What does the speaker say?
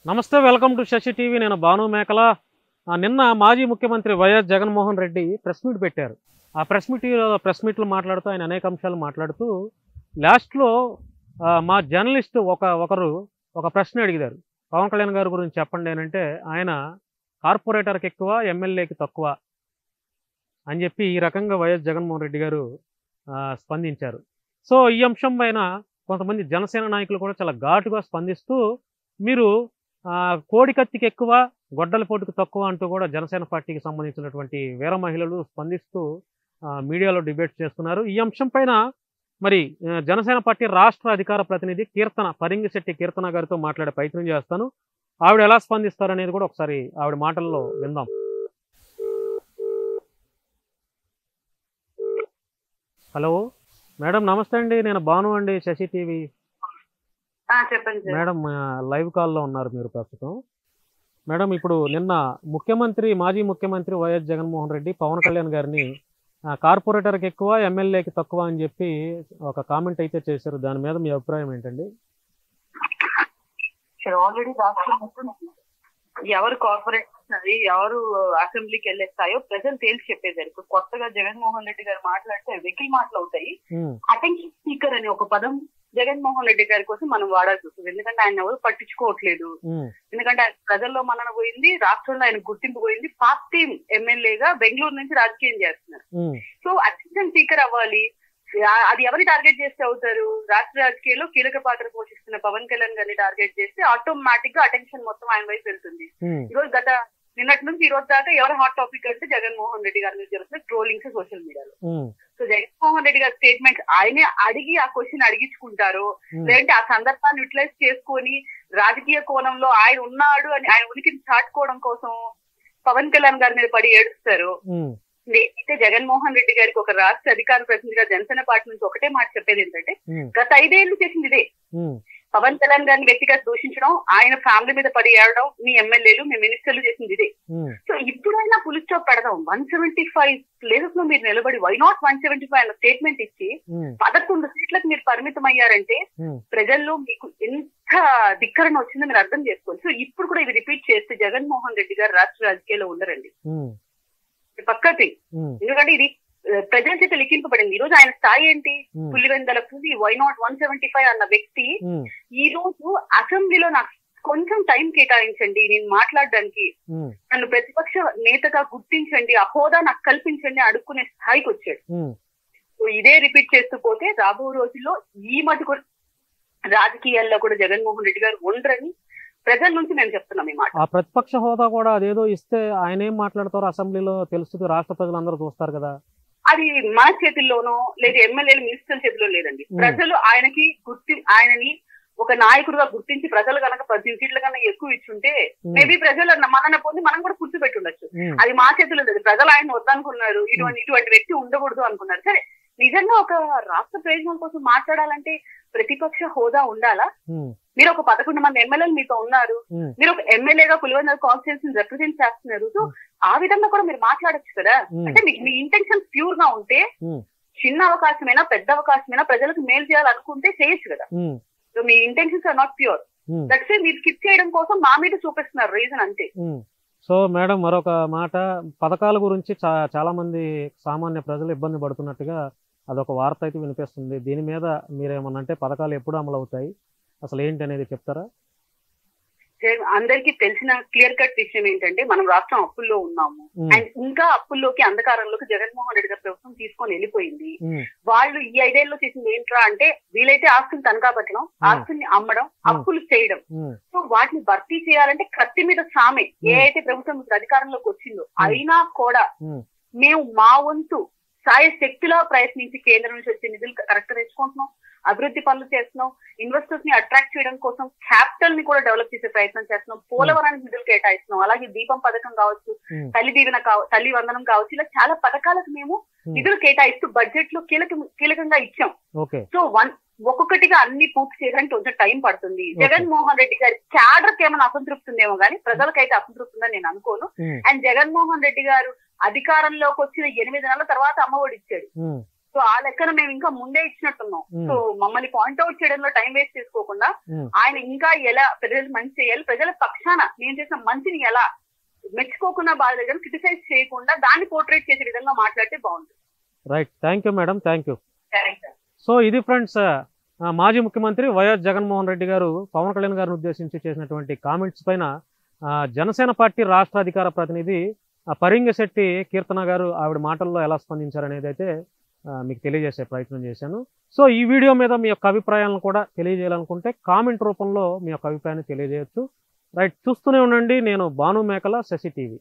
నమస్తే, welcome to Shashi TV. నేను భాను మేకల. నిన్న మాజీ ముఖ్యమంత్రి YS Jaganmohan Reddy press meet పెట్టారు. ఆ ప్రెస్ మీట్లో మాట్లాడుతూ ఆయన అనేక అంశాలు మాట్లాడుతూ లాస్ట్లో మా జర్నలిస్ట్ ఒకరు ఒక ప్రశ్న అడిగారు. పవన్ కళ్యాణ్ గారి గురించి చెప్పండి అని అంటే ఆయన కార్పొరేటర్కి ఎక్కువ, ఎమ్మెల్యేకి తక్కువ అని చెప్పి ఈ రకంగా వైఎస్ జగన్మోహన్ రెడ్డి గారు స్పందించారు. సో ఈ అంశం పైన కొంతమంది జనసేన నాయకులు కూడా చాలా ఘాటుగా స్పందిస్తూ మీరు కోడికత్తికి ఎక్కువ, గొడ్డలపోటుకు తక్కువ అంటూ కూడా జనసేన పార్టీకి సంబంధించినటువంటి వీర మహిళలు స్పందిస్తూ మీడియాలో డిబేట్ చేస్తున్నారు. ఈ అంశం పైన మరి జనసేన పార్టీ రాష్ట్ర అధికార ప్రతినిధి పరింగిశెట్టి కీర్తన గారితో మాట్లాడే ప్రయత్నం చేస్తాను. ఆవిడ ఎలా స్పందిస్తారనేది కూడా ఒకసారి ఆవిడ మాటల్లో విందాం. హలో మేడం, నమస్తే అండి. నేను భాను అండి, శశి టీవీ. చెప్పండి మేడం, లైవ్ కాల్లో ఉన్నారు మీరు ప్రస్తుతం. మేడం, ఇప్పుడు నిన్న మాజీ ముఖ్యమంత్రి వైఎస్ జగన్మోహన్ రెడ్డి పవన్ కళ్యాణ్ గారిని కార్పొరేటర్కి ఎక్కువ, ఎమ్మెల్యేకి తక్కువ అని చెప్పి ఒక కామెంట్ అయితే చేశారు. దాని మీద మీ అభిప్రాయం ఏంటండి? ఆల్రెడీ ఎవరు కార్పొరేషన్ అది ఎవరు అసెంబ్లీకి వెళ్ళేస్తాయో ప్రజలు తేల్చి చెప్పేశారు. ఇప్పుడు కొత్తగా జగన్మోహన్ రెడ్డి గారు మాట్లాడితే వెకిల్ మాటలు అవుతాయి. అటెన్షన్ స్పీకర్ అనే ఒక పదం జగన్మోహన్ రెడ్డి గారి కోసం మనం వాడాల్సి వస్తుంది. ఎందుకంటే ఆయన ఎవరు పట్టించుకోవట్లేదు. ఎందుకంటే ఆయన ప్రజల్లో మన్నన పోయింది, రాష్ట్రంలో ఆయన గుర్తింపు పోయింది. పార్టీ ఎమ్మెల్యేగా బెంగళూరు నుంచి రాజకీయం చేస్తున్నారు. సో అటెన్షన్ స్పీకర్ అవ్వాలి. అది ఎవరిని టార్గెట్ చేస్తే అవుతారు? రాష్ట్ర రాజకీయాల్లో కీలక పాత్ర పోషిస్తున్న పవన్ కళ్యాణ్ గారిని టార్గెట్ చేస్తే ఆటోమేటిక్ గా అటెన్షన్ మొత్తం ఆయన వైపు వెళ్తుంది. ఈరోజు నిన్నటి నుంచి ఈ రోజు దాకా ఎవరు హాట్ టాపిక్ అంటే జగన్మోహన్ రెడ్డి గారి మీద జరుగుతున్న ట్రోలింగ్స్ సోషల్ మీడియాలో. సో జగన్మోహన్ రెడ్డి గారి స్టేట్మెంట్ ఆయనే అడిగి ఆ క్వశ్చన్ అడిగించుకుంటారో, లేదంటే ఆ సందర్భాన్ని యూటిలైజ్ చేసుకొని రాజకీయ కోణంలో ఆయన ఉన్నాడు అని ఆయన ఉనికిని చాటుకోవడం కోసం పవన్ కళ్యాణ్ గారి మీద పడి ఏడుస్తారు. అయితే జగన్మోహన్ రెడ్డి గారికి ఒక రాష్ట్ర అధికార ప్రతినిధిగా జనసేన పార్టీ నుంచి ఒకటే మాట చెప్పేది ఏంటంటే, గత 5 ఏళ్లు చేసింది ఇదే. పవన్ కళ్యాణ్ గారిని వ్యక్తిగా దూషించడం, ఆయన ఫ్యామిలీ మీద పడి ఏడడం, మీ ఎమ్మెల్యేలు మీ మినిస్టర్లు చేసింది ఇదే. సో ఇప్పుడైనా పులి స్టాప్ పెడదాం. 175 ప్లేసెస్ లో మీరు నిలబడి వై నాట్ 175 అన్న స్టేట్మెంట్ ఇచ్చి 11 సీట్లకు మీరు పరిమితం అయ్యారంటే ప్రజల్లో మీకు ఎంత ధిక్కరణ వచ్చిందో మీరు అర్థం చేసుకోండి. సో ఇప్పుడు కూడా ఇది రిపీట్ చేస్తే జగన్మోహన్ రెడ్డి గారు రాష్ట్ర రాజకీయాల్లో ఉండరండి, పక్కకి. ఎందుకంటే ఇది ప్రజల చేత లిఖింపబడింది. ఈ రోజు ఆయన స్థాయి ఏంటి? పులివెందల పులి వై నాట్ 175 అన్న వ్యక్తి ఈ రోజు అసెంబ్లీలో నాకు కొంచెం టైం కేటాయించండి, నేను మాట్లాడడానికి, నన్ను ప్రతిపక్ష నేతగా గుర్తించండి, ఆ హోదా నాకు కల్పించండి అడుక్కునే స్థాయికి వచ్చాడు. ఇదే రిపీట్ చేస్తూ పోతే రాబో రోజుల్లో ఈ మటుకు రాజకీయాల్లో కూడా జగన్మోహన్ రెడ్డి గారు ఉండరని ప్రజల నుంచి నేను చెప్తున్నాం. ఈ మాట ఆ ప్రతిపక్ష హోదా కూడా అదేదో ఇస్తే ఆయన ఏం మాట్లాడతారో అసెంబ్లీలో తెలుస్తుంది, రాష్ట్ర ప్రజలందరూ చూస్తారు కదా. అది మన చేతుల్లోనో లేదా ఎమ్మెల్యేలు మినిస్టర్ల చేతిలో లేదండి. ప్రజలు ఆయనని ఒక నాయకుడుగా గుర్తించి ప్రజలు కనుక 18 సీట్ల కన్నా ఎక్కువ ఇచ్చుంటే మేబీ ప్రజలు మనన పొంది మనం కూడా కూర్చోబెట్టి ఉండొచ్చు. అది మా చేతిలో లేదు. ప్రజలు ఆయన వద్దనుకున్నారు, ఇటువంటి వ్యక్తి ఉండకూడదు అనుకున్నారు. సరే, నిజంగా ఒక రాష్ట్ర ప్రయోజనం కోసం మాట్లాడాలంటే ప్రతిపక్ష హోదా ఉండాలా? మీరు ఒక 11 మంది ఎమ్మెల్యేలు మీతో ఉన్నారు, మీరు ఒక ఎమ్మెల్యేగా పులివెందుల కాన్స్టిట్యూన్సీని రిప్రజెంట్ చేస్తున్నారు. సో ఆ విధంగా కూడా మీరు మాట్లాడొచ్చు కదా. అంటే మీ ఇంటెన్షన్ ప్యూర్ గా ఉంటే చిన్న అవకాశమైనా పెద్ద అవకాశమైనా ప్రజలకు మేలు చేయాలనుకుంటే చేయొచ్చు కదా. సో మీ intentions are not pure. That's why మీరు స్కిప్ చేయడం కోసం మా మీద చూపిస్తున్నారు రీజన్ అంతే. సో మేడం, మరొక మాట, పథకాల గురించి చాలా మంది సామాన్య ప్రజలు ఇబ్బంది పడుతున్నట్టుగా అదొక వార్త అయితే వినిపిస్తుంది. దీని మీద మీరేమన్నా అంటే పథకాలు ఎప్పుడు అమలు అవుతాయి, అసలు ఏంటి అనేది చెప్తారా? అందరికీ తెలిసిన క్లియర్ కట్ విషయం ఏంటంటే మనం రాష్ట్రం అప్పుల్లో ఉన్నాము. అండ్ ఇంకా అప్పుల్లోకి అంధకారంలోకి జగన్మోహన్ రెడ్డి గారి ప్రభుత్వం తీసుకొని వెళ్ళిపోయింది. వాళ్ళు ఈ 5 ఏళ్ళలో చేసింది ఏంట్రా అంటే వీలైతే ఆస్తుని తనఖా పెట్టడం, ఆస్తుల్ని అమ్మడం, అప్పులు చేయడం. సో వాటిని భర్తీ చేయాలంటే కత్తి మీద సామే. ఏ అయితే ప్రభుత్వం అధికారంలోకి వచ్చిందో అయినా కూడా మేము మా వంతు సాయ శక్తిలో ప్రయత్నించి కేంద్రం నుంచి వచ్చే నిధులు కరెక్ట్ తెచ్చుకుంటున్నాం, అభివృద్ధి పనులు చేస్తున్నాం, ఇన్వెస్టర్స్ ని అట్రాక్ట్ చేయడం కోసం క్యాపిటల్ ని కూడా డెవలప్ చేసే ప్రయత్నం చేస్తున్నాం, పోలవరానికి నిధులు కేటాయిస్తున్నాం, అలాగే దీపం పథకం కావచ్చు, తల్లి వందనం కావచ్చు, ఇలా చాలా పథకాలకు మేము నిధులు కేటాయిస్తూ బడ్జెట్ లో కీలకంగా ఇచ్చాం. సో ఒక్కొక్కటిగా అన్ని పూర్తి చేయడానికి కొంచెం టైం పడుతుంది. జగన్మోహన్ రెడ్డి గారి క్యాడర్ కి ఏమైనా అసంతృప్తి ఉందేమో కానీ ప్రజలకైతే అసంతృప్తి ఉందని నేను అనుకోను. అండ్ జగన్మోహన్ రెడ్డి గారు అధికారంలోకి వచ్చిన 8 నెలల తర్వాత అమ్మఒడి ఇచ్చాడు. సో ఆ లెక్కన మేము ఇంకా ముందే ఇచ్చినట్టున్నాం. సో మమ్మల్ని పాయింట్అవుట్ చేయడంలో టైం వేస్ట్ చేసుకోకుండా ఆయన ఇంకా ఎలా ప్రజలకు మంచి చేయాలి, ప్రజల పక్షాన నేను చేసిన మంచిని ఎలా మెచ్చుకోకుండా బాధ దగ్గర క్రిటిసైజ్ చేయకుండా దాన్ని పోర్ట్రేట్ చేసే విధంగా మాట్లాడితే బాగుంటుంది. Right, thank you madam, thank you. So ఇది ఫ్రెండ్స్, మాజీ ముఖ్యమంత్రి వైఎస్ జగన్మోహన్ రెడ్డి గారు పవన్ కళ్యాణ్ గారిని ఉద్దేశించి చేసినటువంటి కామెంట్స్ పైన జనసేన పార్టీ రాష్ట్ర అధికార ప్రతినిధి పరింగశెట్టి కీర్తన గారు ఆవిడ మాటల్లో ఎలా స్పందించారనేది అయితే మీకు తెలియజేసే ప్రయత్నం చేశాను. సో ఈ వీడియో మీద మీ యొక్క అభిప్రాయాలను కూడా తెలియజేయాలనుకుంటే కామెంట్ రూపంలో మీ యొక్క అభిప్రాయాన్ని తెలియజేయచ్చు. రైట్, చూస్తూనే ఉండండి. నేను భాను మేకల, శశి టీవీ.